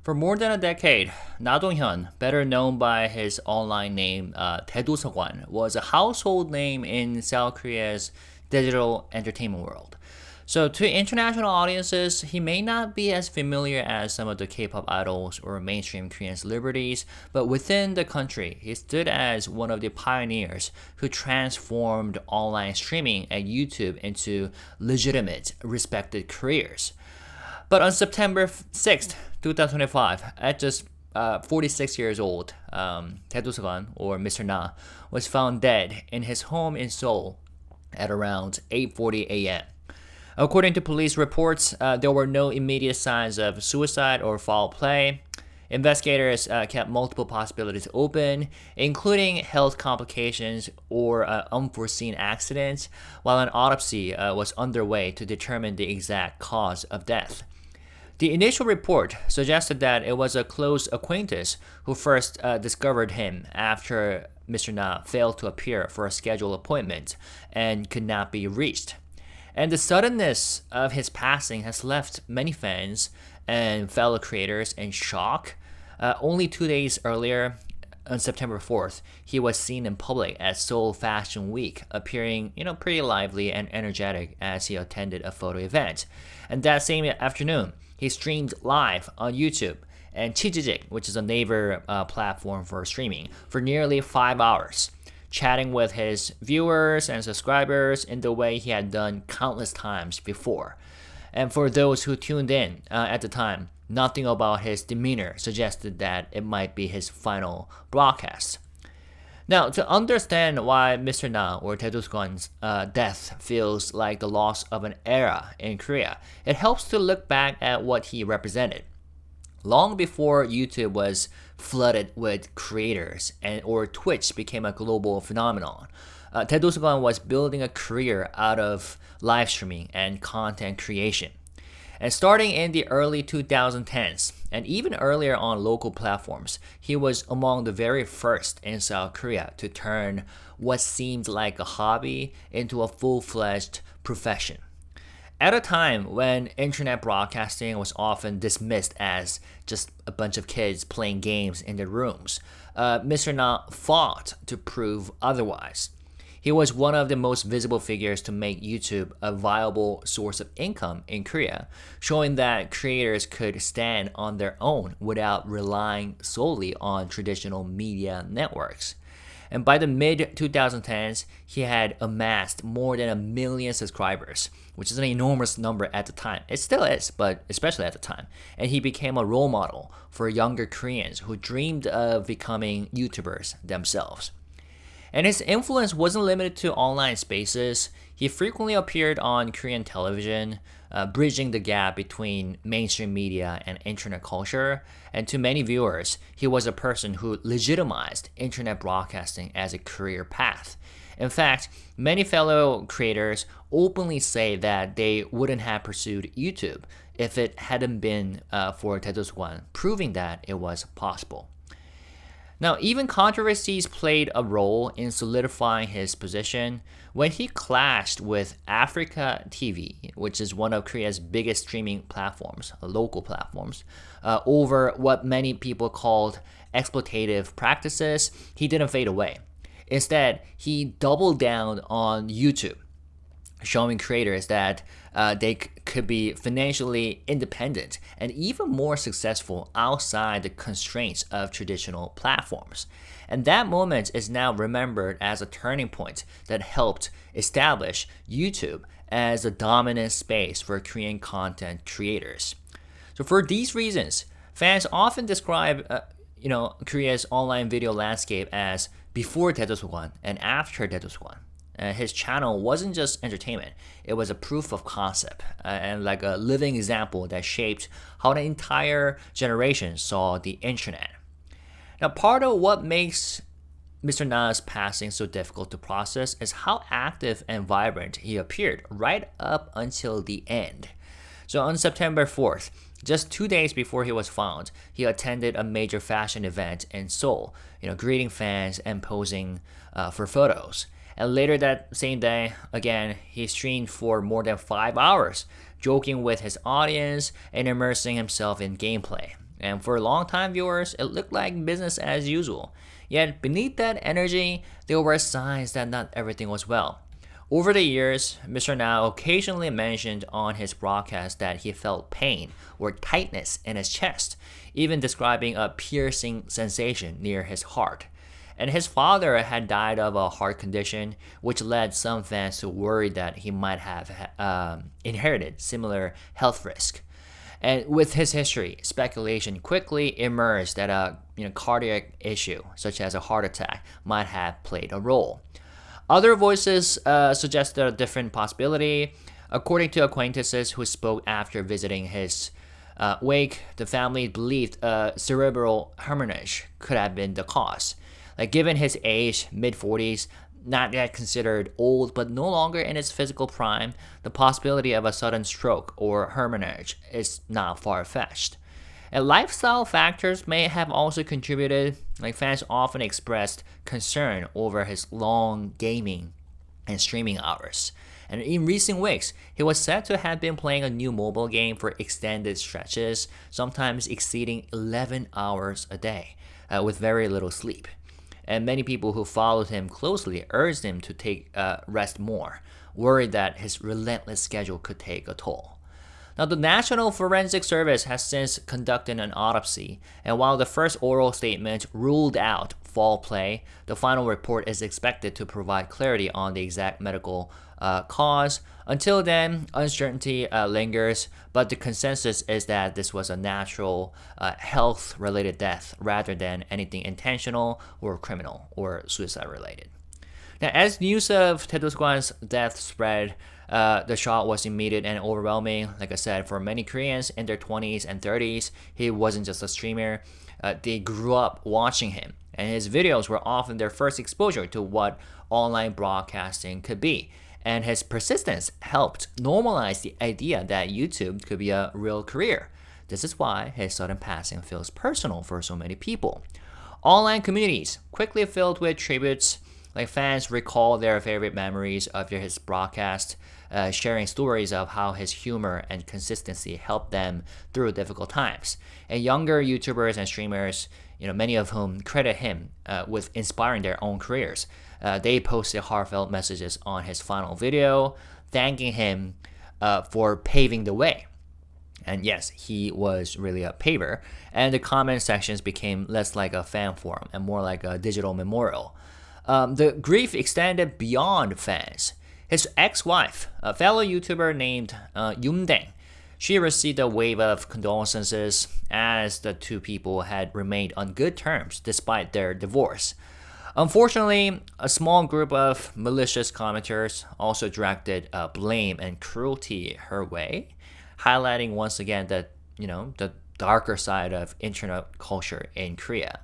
For more than a decade, Donghyun, better known by his online name Daedoseogwan, was a household name in South Korea's digital entertainment world. So, to international audiences, he may not be as familiar as some of the K-pop idols or mainstream Korean celebrities, but within the country, he stood as one of the pioneers who transformed online streaming and YouTube into legitimate, respected careers. But on September 6th, 2025, at just 46 years old, Teduan, or Mr. Na, was found dead in his home in Seoul at around 8:40 a.m. According to police reports, there were no immediate signs of suicide or foul play. Investigators kept multiple possibilities open, including health complications or unforeseen accidents, while an autopsy was underway to determine the exact cause of death. The initial report suggested that it was a close acquaintance who first discovered him after Mr. Na failed to appear for a scheduled appointment and could not be reached. And the suddenness of his passing has left many fans and fellow creators in shock. Only 2 days earlier, on September 4th, he was seen in public at Seoul Fashion Week, appearing, pretty lively and energetic as he attended a photo event. And that same afternoon, he streamed live on YouTube and Chijijik, which is a Naver platform for streaming, for nearly 5 hours, chatting with his viewers and subscribers in the way he had done countless times before. And for those who tuned in at the time, nothing about his demeanor suggested that it might be his final broadcast. Now, to understand why Mr. Na or Daedoseogwan's death feels like the loss of an era in Korea, it helps to look back at what he represented. Long before YouTube was flooded with creators or Twitch became a global phenomenon, Daedoseogwan was building a career out of live streaming and content creation. And starting in the early 2010s, and even earlier on local platforms, he was among the very first in South Korea to turn what seemed like a hobby into a full-fledged profession. At a time when internet broadcasting was often dismissed as just a bunch of kids playing games in their rooms, Mr. Na fought to prove otherwise. He was one of the most visible figures to make YouTube a viable source of income in Korea, showing that creators could stand on their own without relying solely on traditional media networks. And by the mid 2010s, he had amassed more than 1 million subscribers, which is an enormous number at the time. It still is, but especially at the time. And he became a role model for younger Koreans who dreamed of becoming YouTubers themselves. And his influence wasn't limited to online spaces. He frequently appeared on Korean television, bridging the gap between mainstream media and internet culture. And to many viewers, he was a person who legitimized internet broadcasting as a career path. In fact, many fellow creators openly say that they wouldn't have pursued YouTube if it hadn't been for Daedoseogwan, proving that it was possible. Now, even controversies played a role in solidifying his position when he clashed with Africa TV, which is one of Korea's biggest streaming platforms, local platforms, over what many people called exploitative practices. He didn't fade away. Instead, he doubled down on YouTube, showing creators that they could be financially independent and even more successful outside the constraints of traditional platforms. And that moment is now remembered as a turning point that helped establish YouTube as a dominant space for Korean content creators. So for these reasons, fans often describe Korea's online video landscape as before Daedoseogwan and after Daedoseogwan. His channel wasn't just entertainment, it was a proof of concept and like a living example that shaped how an entire generation saw the internet. Now, part of what makes Mr. Na's passing so difficult to process is how active and vibrant he appeared right up until the end. So on September 4th, just 2 days before he was found, he attended a major fashion event in Seoul, greeting fans and posing for photos. And later that same day, again, he streamed for more than 5 hours, joking with his audience and immersing himself in gameplay. And for longtime viewers, it looked like business as usual. Yet beneath that energy, there were signs that not everything was well. Over the years, Mr. Na occasionally mentioned on his broadcast that he felt pain or tightness in his chest, even describing a piercing sensation near his heart. And his father had died of a heart condition, which led some fans to worry that he might have inherited similar health risk. And with his history, speculation quickly emerged that a cardiac issue, such as a heart attack, might have played a role. Other voices suggested a different possibility. According to acquaintances who spoke after visiting his wake, the family believed a cerebral hemorrhage could have been the cause. Like, given his age, mid-40s, not yet considered old but no longer in its physical prime, the possibility of a sudden stroke or hemorrhage is not far-fetched. And lifestyle factors may have also contributed. Like, fans often expressed concern over his long gaming and streaming hours. And in recent weeks, he was said to have been playing a new mobile game for extended stretches, sometimes exceeding 11 hours a day, with very little sleep. And many people who followed him closely urged him to take rest more, worried that his relentless schedule could take a toll. Now, the National Forensic Service has since conducted an autopsy, and while the first oral statement ruled out foul play, the final report is expected to provide clarity on the exact medical cause. Until then, uncertainty lingers, but the consensus is that this was a natural health-related death rather than anything intentional or criminal or suicide-related. Now, as news of Teduan's death spread, the shock was immediate and overwhelming. Like I said, for many Koreans in their 20s and 30s, he wasn't just a streamer. They grew up watching him, and his videos were often their first exposure to what online broadcasting could be. And his persistence helped normalize the idea that YouTube could be a real career. This is why his sudden passing feels personal for so many people. Online communities quickly filled with tributes. Like, fans recall their favorite memories of his broadcast, sharing stories of how his humor and consistency helped them through difficult times. And younger YouTubers and streamers, many of whom credit him with inspiring their own careers, they posted heartfelt messages on his final video, thanking him for paving the way. And yes, he was really a paver. And the comment sections became less like a fan forum and more like a digital memorial. The grief extended beyond fans. His ex-wife, a fellow YouTuber named Yumdeng, she received a wave of condolences as the two people had remained on good terms despite their divorce. Unfortunately, a small group of malicious commenters also directed blame and cruelty her way, highlighting once again that the darker side of internet culture in Korea.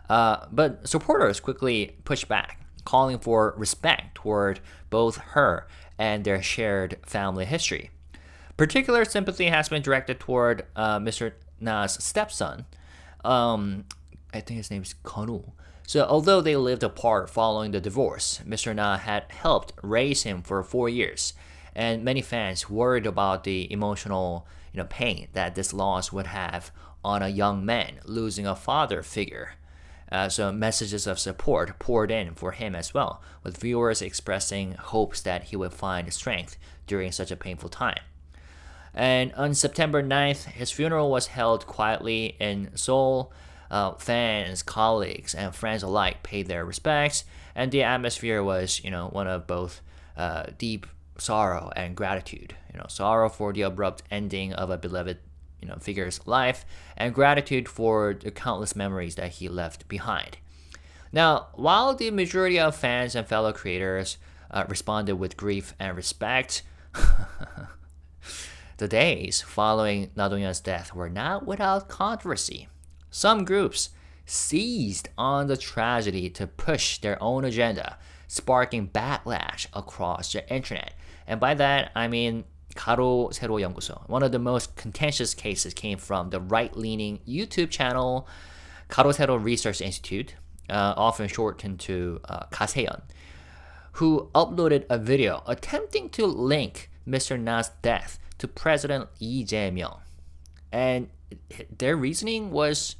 But supporters quickly pushed back, calling for respect toward both her and their shared family history. Particular sympathy has been directed toward Mr. Na's stepson. I think his name is Konu. So although they lived apart following the divorce, Mr. Na had helped raise him for 4 years, and many fans worried about the emotional pain that this loss would have on a young man losing a father figure. So messages of support poured in for him as well, with viewers expressing hopes that he would find strength during such a painful time. And on September 9th, his funeral was held quietly in Seoul. Fans, colleagues, and friends alike paid their respects, and the atmosphere was, one of both deep sorrow and gratitude. Sorrow for the abrupt ending of a beloved figure's life, and gratitude for the countless memories that he left behind. Now, while the majority of fans and fellow creators responded with grief and respect, the days following Donghyun's death were not without controversy. Some groups seized on the tragedy to push their own agenda, sparking backlash across the internet. And by that, I mean 가로세로 연구소. One of the most contentious cases came from the right-leaning YouTube channel 가로세로 Research Institute, often shortened to 가세연, who uploaded a video attempting to link Mr. Na's death to President Lee Jae-myung. And their reasoning was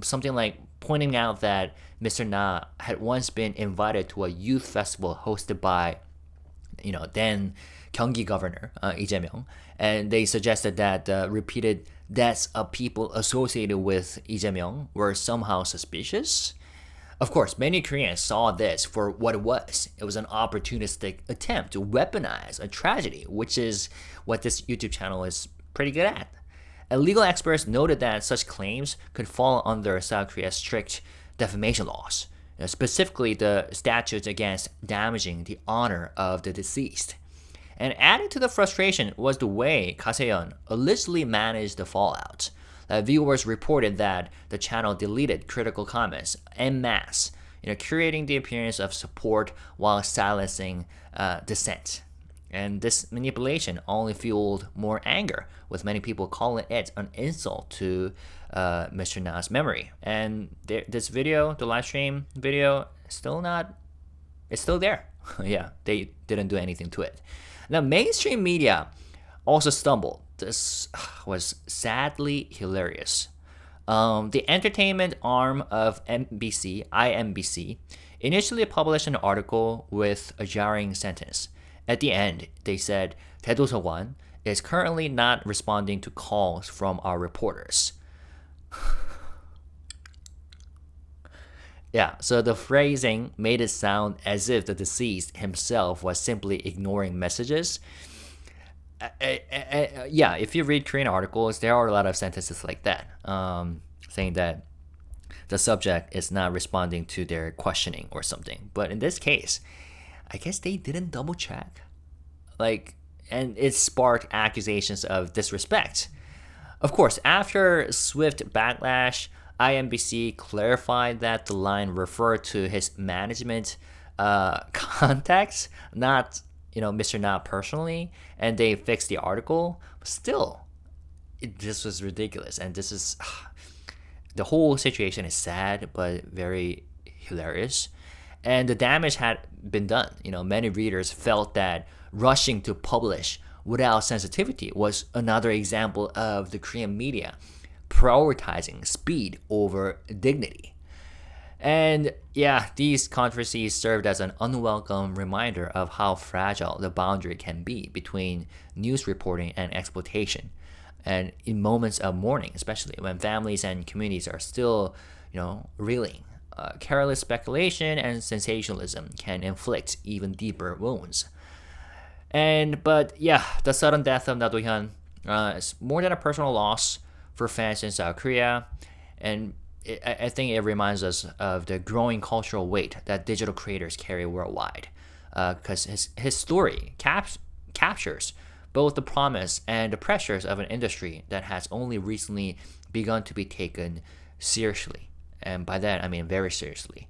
something like pointing out that Mr. Na had once been invited to a youth festival hosted by, then Gyeonggi governor Lee Jae-myung, and they suggested that the repeated deaths of people associated with Lee Jae-myung were somehow suspicious. Of course, many Koreans saw this for what it was. It was an opportunistic attempt to weaponize a tragedy, which is what this YouTube channel is pretty good at. And legal experts noted that such claims could fall under South Korea's strict defamation laws, specifically the statutes against damaging the honor of the deceased. And adding to the frustration was the way Kaseon allegedly managed the fallout. Viewers reported that the channel deleted critical comments en masse, curating the appearance of support while silencing dissent. And this manipulation only fueled more anger, with many people calling it an insult to Mr. Na's memory. And this video, the live stream video, it's still there. Yeah, they didn't do anything to it. Now, mainstream media also stumbled. This was sadly hilarious. The entertainment arm of MBC, IMBC, initially published an article with a jarring sentence. At the end, they said, 대도서관 is currently not responding to calls from our reporters. Yeah, so the phrasing made it sound as if the deceased himself was simply ignoring messages. Yeah, if you read Korean articles, there are a lot of sentences like that, saying that the subject is not responding to their questioning or something. But in this case, I guess they didn't double check. And it sparked accusations of disrespect. Of course, after swift backlash, IMBC clarified that the line referred to his management contacts, not Mr. Na personally, and they fixed the article. But still, this was ridiculous, and this is the whole situation is sad but very hilarious, and the damage had been done. Many readers felt that rushing to publish without sensitivity was another example of the Korean media prioritizing speed over dignity. And yeah, these controversies served as an unwelcome reminder of how fragile the boundary can be between news reporting and exploitation. And in moments of mourning, especially when families and communities are still, reeling, careless speculation and sensationalism can inflict even deeper wounds. But yeah, the sudden death of Na Do-hyun is more than a personal loss for fans in South Korea, and I think it reminds us of the growing cultural weight that digital creators carry worldwide, because his story captures both the promise and the pressures of an industry that has only recently begun to be taken seriously. And by that, I mean very seriously.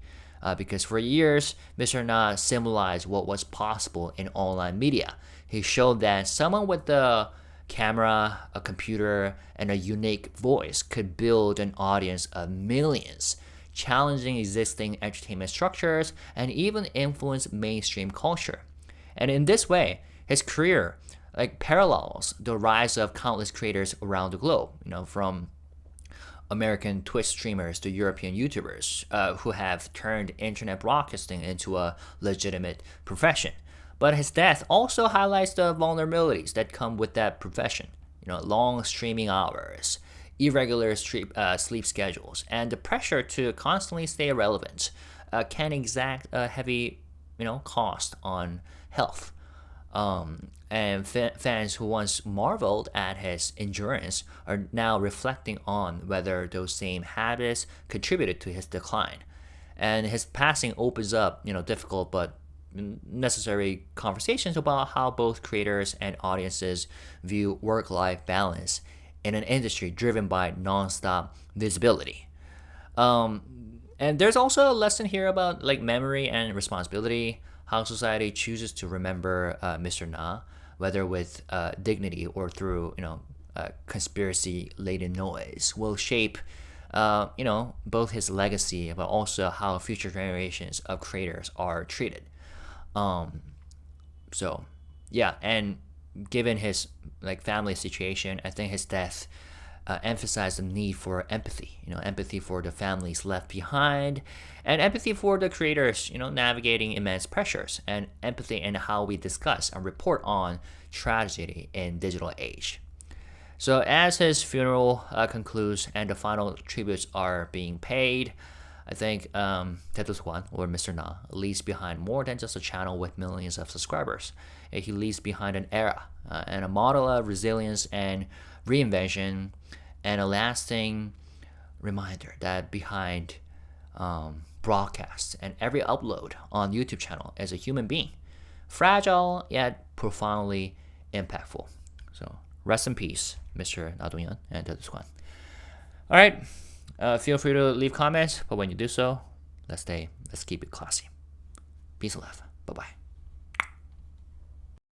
Because for years, Mr. Na symbolized what was possible in online media. He showed that someone with the camera, a computer, and a unique voice could build an audience of millions, challenging existing entertainment structures and even influence mainstream culture. And in this way, his career parallels the rise of countless creators around the globe, from American Twitch streamers to European YouTubers who have turned internet broadcasting into a legitimate profession. But his death also highlights the vulnerabilities that come with that profession. Long streaming hours, irregular sleep schedules, and the pressure to constantly stay relevant can exact a heavy, cost on health. And fans who once marveled at his endurance are now reflecting on whether those same habits contributed to his decline. And his passing opens up, difficult but necessary conversations about how both creators and audiences view work-life balance in an industry driven by non-stop visibility. And there's also a lesson here about memory and responsibility, how society chooses to remember Mr. Na, whether with dignity or through conspiracy-laden noise, will shape both his legacy but also how future generations of creators are treated. So yeah, and given his family situation, I think his death emphasized the need for empathy, empathy for the families left behind, and empathy for the creators, navigating immense pressures, and empathy in how we discuss and report on tragedy in digital age. So as his funeral concludes and the final tributes are being paid, I think Teduan, or Mr. Na, leaves behind more than just a channel with millions of subscribers. He leaves behind an era and a model of resilience and reinvention, and a lasting reminder that behind broadcasts and every upload on YouTube channel is a human being, fragile yet profoundly impactful. So rest in peace, Mr. Na Donghyun and Daedoseogwan. All right, feel free to leave comments, but when you do so, let's keep it classy. Peace and love. Bye bye.